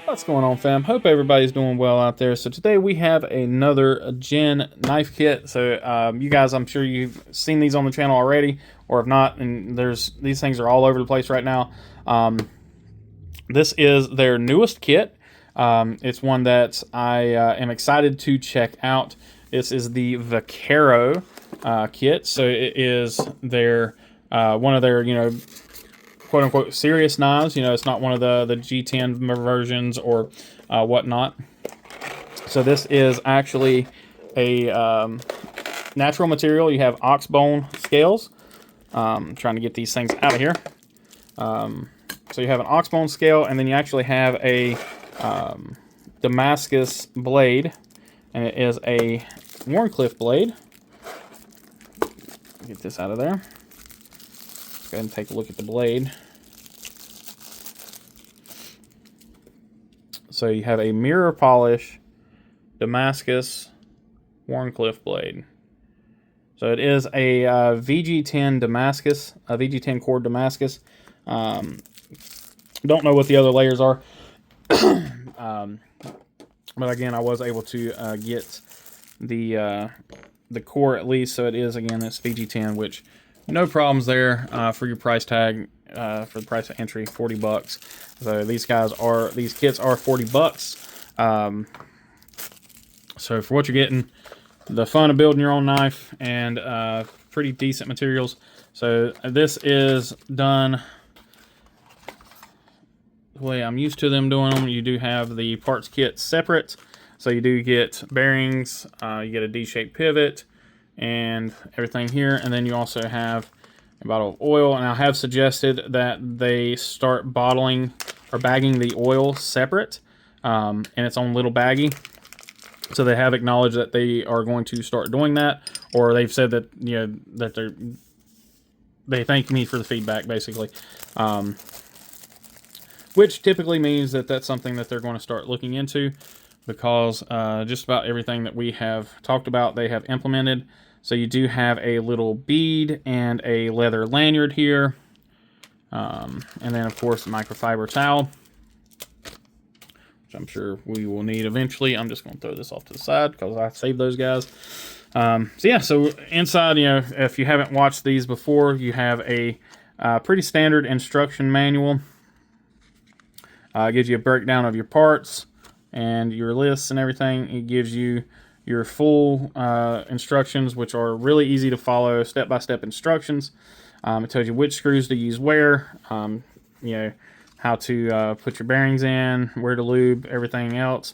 What's going on, fam? Hope everybody's doing well out there. So today we have another Jin knife kit. So you guys, I'm sure you've seen these on the channel already, or if not, and these things are all over the place right now. This is their newest kit. It's one that I am excited to check out. This is the Vaquero kit. So it is their one of their, quote-unquote serious knives. It's not one of the G10 versions or whatnot. So this is actually a natural material. You have ox bone scales. I'm trying to get these things out of here. So you have an ox bone scale, and then you actually have a Damascus blade, and it is a Wharncliffe blade. Get this out of there. Let's go ahead and take a look at the blade. So you have a mirror polish Damascus Wharncliffe blade. So it is a VG10 Damascus, a VG10 cord Damascus. Don't know what the other layers are. But again, I was able to get the core at least. So it is, again, it's VG10, which no problems there for your price tag. For the price of entry, $40. So these kits are $40. So for what you're getting, the fun of building your own knife and pretty decent materials. So this is done the way I'm used to them doing them. You do have the parts kit separate. So you do get bearings, you get a D-shaped pivot and everything here. And then you also have a bottle of oil, and I have suggested that they start bottling or bagging the oil separate in its own little baggie. So they have acknowledged that they are going to start doing that, or they've said that that they thank me for the feedback, basically, which typically means that that's something that they're going to start looking into, because just about everything that we have talked about they have implemented. So you do have a little bead and a leather lanyard here. And then, of course, the microfiber towel, which I'm sure we will need eventually. I'm just going to throw this off to the side because I saved those guys. So inside, if you haven't watched these before, you have a pretty standard instruction manual. It gives you a breakdown of your parts and your lists and everything. It gives you your full instructions, which are really easy to follow, step-by-step instructions. It tells you which screws to use where, how to put your bearings in, where to lube, everything else.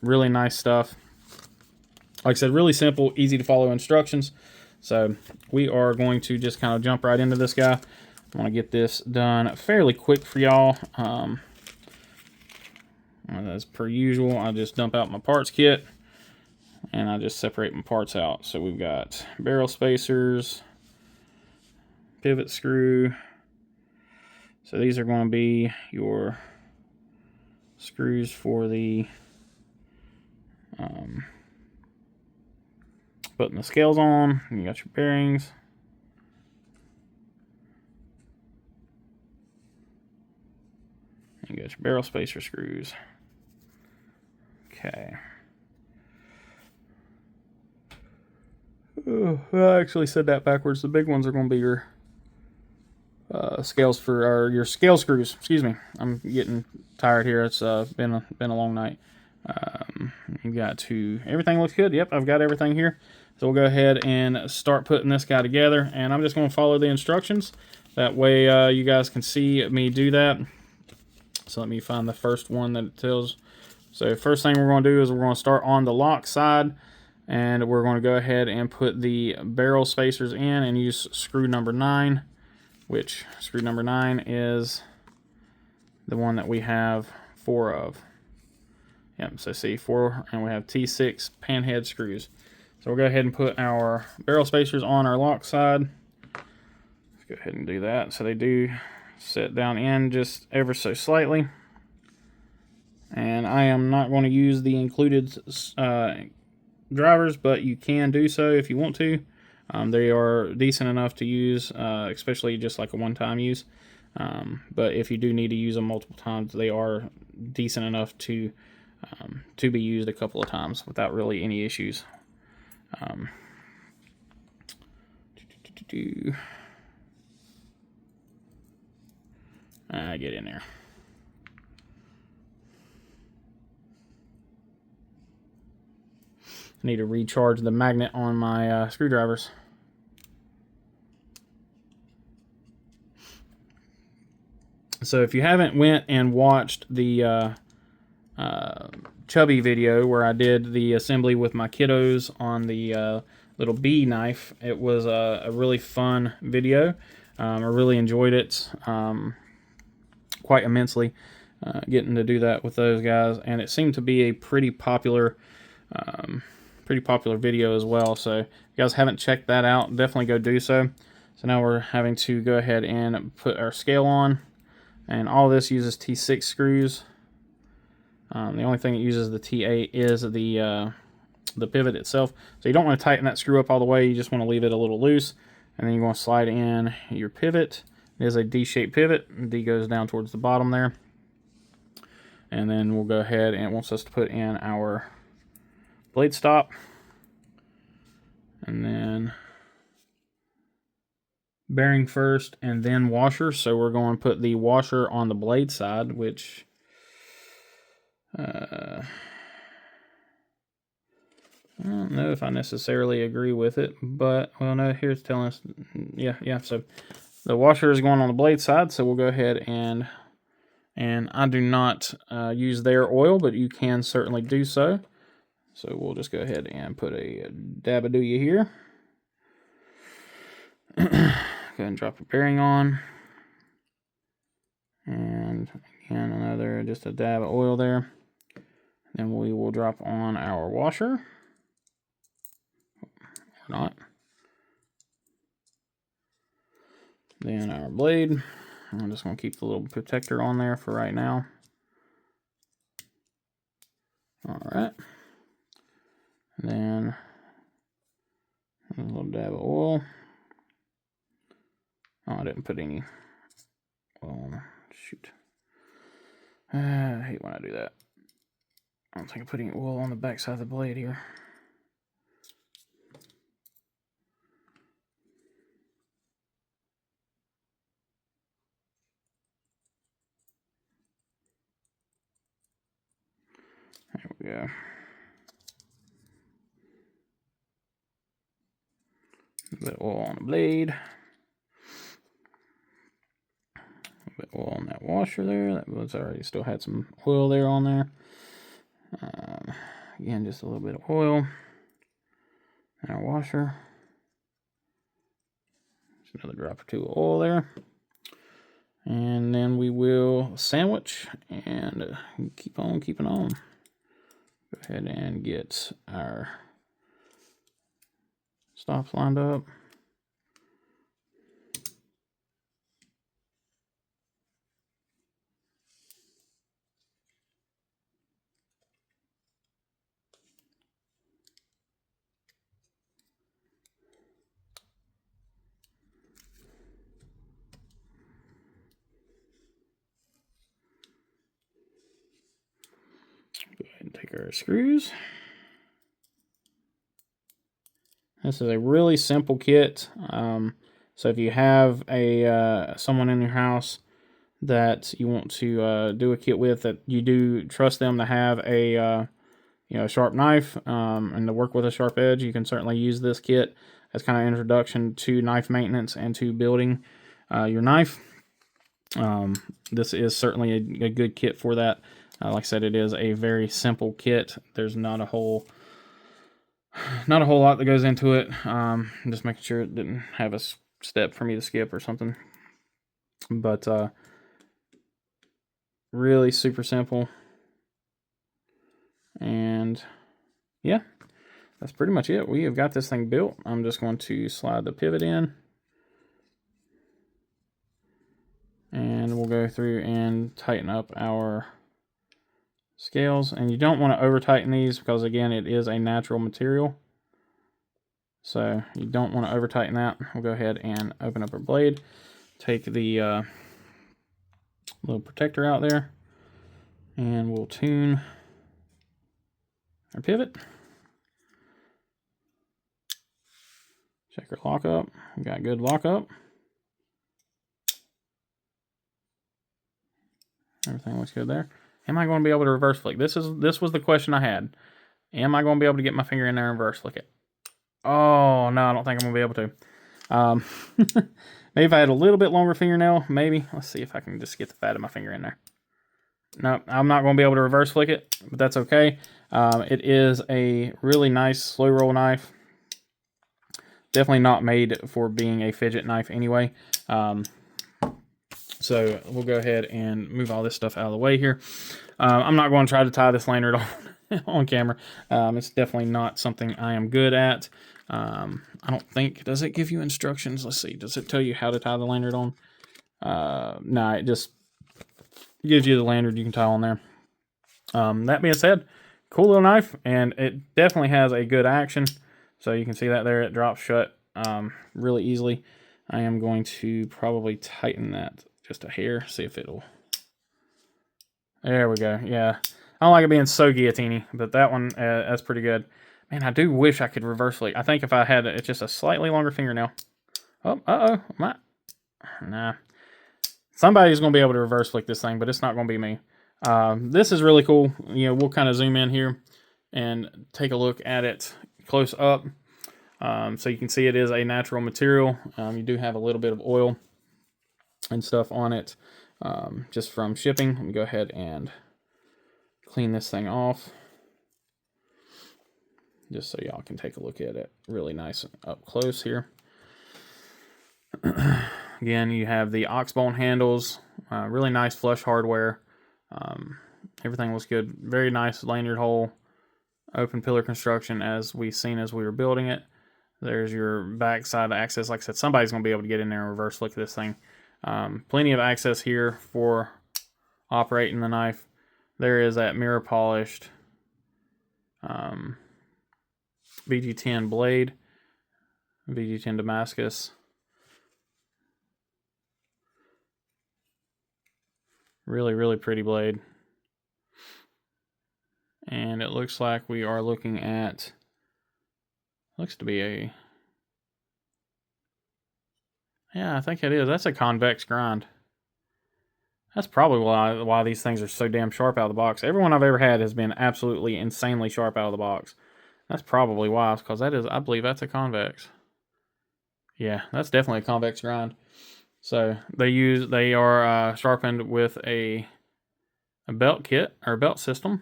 Really nice stuff. Like I said, really simple, easy to follow instructions. So we are going to just kind of jump right into this guy. I want to get this done fairly quick for y'all. As per usual, I just dump out my parts kit. And I just separate my parts out. So we've got barrel spacers, pivot screw. So these are going to be your screws for the putting the scales on. And you got your bearings. And you got your barrel spacer screws. Okay. Oh, I actually said that backwards. The big ones are going to be your scales for your scale screws. Excuse me. I'm getting tired here. It's been a long night. You got to everything looks good. Yep, I've got everything here. So we'll go ahead and start putting this guy together. And I'm just going to follow the instructions. That way you guys can see me do that. So let me find the first one that it tells. So first thing we're going to do is we're going to start on the lock side. And we're going to go ahead and put the barrel spacers in and use screw number 9, which screw number 9 is the one that we have 4 of. Yep, so see, 4, and we have T6 panhead screws. So we'll go ahead and put our barrel spacers on our lock side. Let's go ahead and do that. So they do set down in just ever so slightly. And I am not going to use the included drivers, but you can do so if you want to. They are decent enough to use, especially just like a one-time use. But if you do need to use them multiple times, they are decent enough to be used a couple of times without really any issues. Get in there. I need to recharge the magnet on my screwdrivers. So if you haven't went and watched the Chubby video where I did the assembly with my kiddos on the little bee knife, it was a really fun video. I really enjoyed it quite immensely, getting to do that with those guys, and it seemed to be a pretty popular video as well. So if you guys haven't checked that out, definitely go do so. So now we're having to go ahead and put our scale on, and all this uses T6 screws. The only thing that uses the T8 is the pivot itself. So you don't want to tighten that screw up all the way. You just want to leave it a little loose, and then you want to slide in your pivot. It is a D-shaped pivot. D goes down towards the bottom there. And then we'll go ahead, and it wants us to put in our blade stop. And then bearing first, and then washer. So we're going to put the washer on the blade side, which I don't know if I necessarily agree with it, but well, no, here's telling us, yeah. So the washer is going on the blade side, so we'll go ahead and I do not use their oil, but you can certainly do so. So we'll just go ahead and put a dab-a-doo-ya here. Go ahead and drop a bearing on. And again, another, just a dab of oil there. Then we will drop on our washer. Or not. Then our blade. I'm just going to keep the little protector on there for right now. Alright. Then a little dab of oil. Oh, I didn't put any oil on. Shoot. I hate when I do that. I don't think I'm putting oil on the back side of the blade here. There we go. A bit of oil on the blade. A bit of oil on that washer there. That was already still had some oil there on there. Again, just a little bit of oil. And our washer. Just another drop or two of oil there. And then we will sandwich and keep on keeping on. Go ahead and get our stops lined up. Go ahead and take our screws. This is a really simple kit. So if you have someone in your house that you want to do a kit with, that you do trust them to have a sharp knife and to work with a sharp edge, you can certainly use this kit as kind of introduction to knife maintenance and to building your knife. This is certainly a good kit for that. Like I said, it is a very simple kit. There's not a whole lot that goes into it. Just making sure it didn't have a step for me to skip or something. But really super simple. And yeah, that's pretty much it. We have got this thing built. I'm just going to slide the pivot in. And we'll go through and tighten up our scales. And you don't want to over tighten these because, again, it is a natural material. So you don't want to over tighten that. We'll go ahead and open up our blade. Take the little protector out there. And we'll tune our pivot. Check our lockup. We got good lockup. Everything looks good there. Am I going to be able to reverse flick? This was the question I had. Am I going to be able to get my finger in there and reverse flick it? Oh, no, I don't think I'm going to be able to. Maybe if I had a little bit longer fingernail, maybe. Let's see if I can just get the fat of my finger in there. No, I'm not going to be able to reverse flick it, but that's okay. It is a really nice slow roll knife. Definitely not made for being a fidget knife anyway. So we'll go ahead and move all this stuff out of the way here. I'm not going to try to tie this lanyard on camera. It's definitely not something I am good at. I don't think, does it give you instructions? Let's see, does it tell you how to tie the lanyard on? No, it just gives you the lanyard you can tie on there. That being said, cool little knife, and it definitely has a good action. So you can see that there, it drops shut really easily. I am going to probably tighten that just a hair, see if it'll... There we go, yeah. I don't like it being so guillotine-y, but that one, that's pretty good. Man, I do wish I could reverse flick. I think if I had it's just a slightly longer fingernail. Oh, nah. Somebody's going to be able to reverse flick this thing, but it's not going to be me. This is really cool. You know, we'll kind of zoom in here and take a look at it close up. So you can see it is a natural material. You do have a little bit of oil and stuff on it just from shipping. Let me go ahead and clean this thing off just so y'all can take a look at it really nice up close here. Again, you have the oxbone handles, really nice flush hardware. Everything looks good. Very nice lanyard hole, open pillar construction as we seen as we were building it. There's your backside access. Like I said, somebody's going to be able to get in there and reverse flick this thing. Plenty of access here for operating the knife. There is that mirror polished VG10 blade, VG10 Damascus. Really, really pretty blade. And it looks like we are looking at, looks to be a, yeah, I think it is. That's a convex grind. That's probably why these things are so damn sharp out of the box. Everyone I've ever had has been absolutely insanely sharp out of the box. That's probably why, because that is, I believe that's a convex. Yeah, that's definitely a convex grind. So they are sharpened with a belt kit or belt system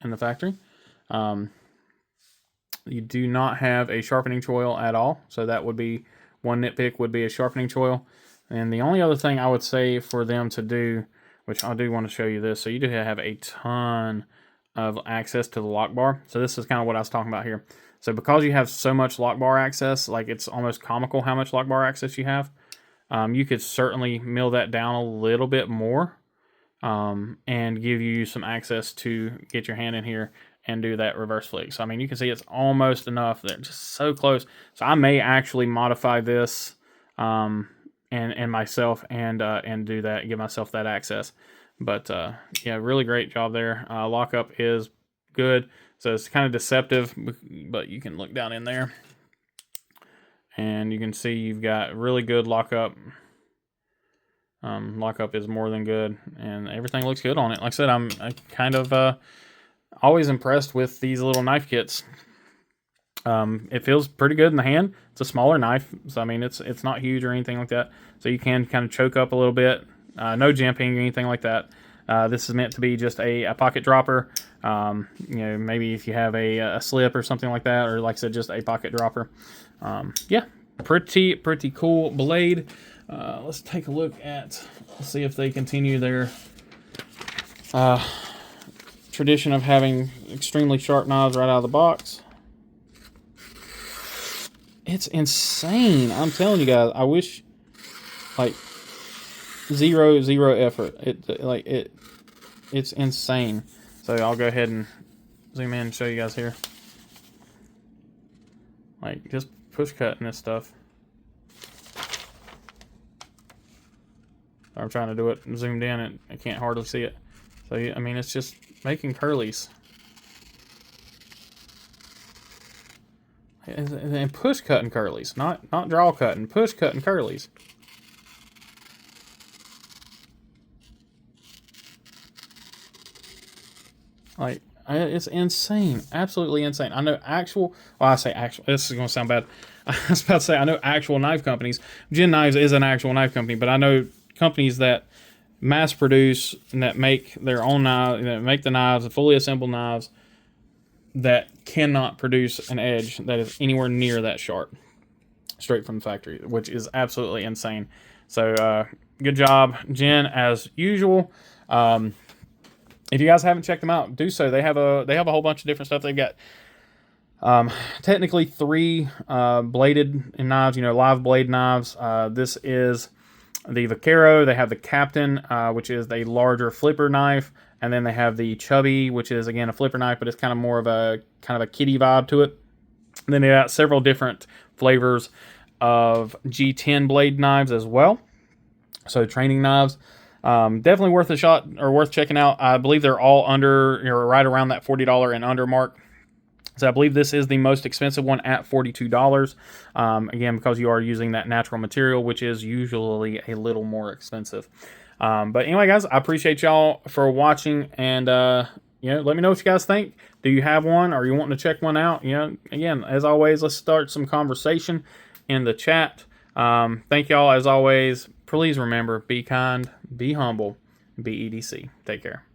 in the factory. You do not have a sharpening choil at all, so that would be one nitpick, would be a sharpening choil. And the only other thing I would say for them to do, which I do want to show you this, so you do have a ton of access to the lock bar. So this is kind of what I was talking about here. So because you have so much lock bar access, like it's almost comical how much lock bar access you have. You could certainly mill that down a little bit more and give you some access to get your hand in here and do that reverse flick. So, I mean, you can see it's almost enough. They're just so close. So I may actually modify this and myself and do that, give myself that access. But, yeah, really great job there. Lockup is good. So it's kind of deceptive, but you can look down in there. And you can see you've got really good lockup. Lockup is more than good, and everything looks good on it. Like I said, I'm kind of always impressed with these little knife kits. It feels pretty good in the hand. It's a smaller knife, so I mean it's not huge or anything like that. So you can kind of choke up a little bit. No jimping or anything like that. This is meant to be just a pocket dropper. You know, maybe if you have a slip or something like that, or like I said, just a pocket dropper. Yeah, pretty cool blade. Let's take a look at, let's see if they continue their tradition of having extremely sharp knives right out of the box. It's insane. I'm telling you guys, I wish, like, zero effort. It's insane. So I'll go ahead and zoom in and show you guys here. Like, just push cutting this stuff. I'm trying to do it zoomed in and I can't hardly see it. So, I mean, it's just making curlies. And push cutting curlies, not draw cutting, push cutting curlies. Like, it's insane, absolutely insane. I know actual, well, I say actual, this is going to sound bad. I was about to say, I know actual knife companies. Jin Knives is an actual knife company, but I know companies that mass produce and that make their own knives, that make the knives, the fully assembled knives, that cannot produce an edge that is anywhere near that sharp, straight from the factory, which is absolutely insane. So, good job, Jin, as usual. If you guys haven't checked them out, do so. They have a whole bunch of different stuff. They've got technically 3 bladed knives, live blade knives. This is the Vaquero. They have the Captain, which is a larger flipper knife, and then they have the Chubby, which is again a flipper knife, but it's kind of more of a kitty vibe to it. And then they got several different flavors of G10 blade knives as well. So training knives. Definitely worth a shot or worth checking out. I believe they're all under, right around that $40 and under mark. So I believe this is the most expensive one at $42. Again, because you are using that natural material, which is usually a little more expensive. But anyway, guys, I appreciate y'all for watching, and let me know what you guys think. Do you have one, or you wanting to check one out? Again, as always, let's start some conversation in the chat. Thank y'all as always. Please remember, be kind, be humble, be EDC. Take care.